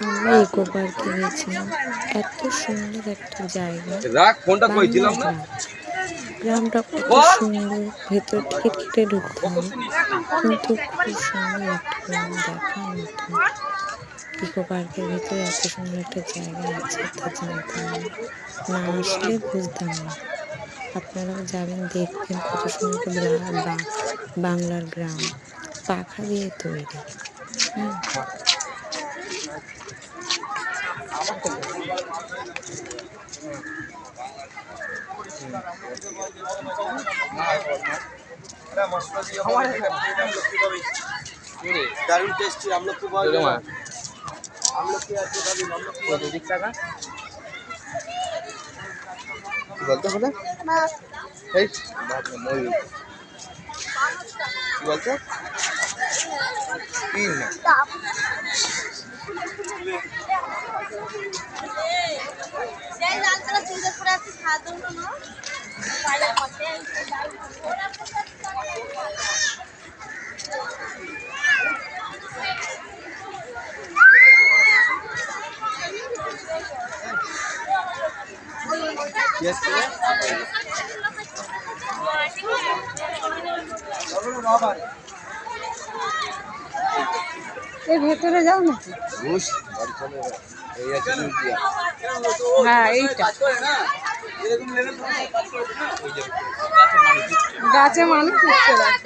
আমরা ইকো পার্কে গেছিলাম। এত সুন্দর একটা জায়গা, গ্রামটা কত সুন্দর। ভেতর টিকিট কেটে ঢুকতে হবে, কিন্তু খুব সুন্দর একটা গ্রাম দেখার মতো। ইকো পার্কের ভিতরে এত সুন্দর একটা জায়গা আছে তা জানতাম না, না আসলে বুঝতাম না। আপনারাও যাবেন, দেখবেন কত সুন্দর বাংলার গ্রাম, পাখা দিয়ে তৈরি। দারুণ টেস্টি আমলকি পাওয়া যায়। আমলকি আছে টাকা বলতে হবে এই বলতো তিন এর ভেতরে যাও নাকি? হ্যাঁ, এইটা গাছে মানুষ উঠছে টাকা।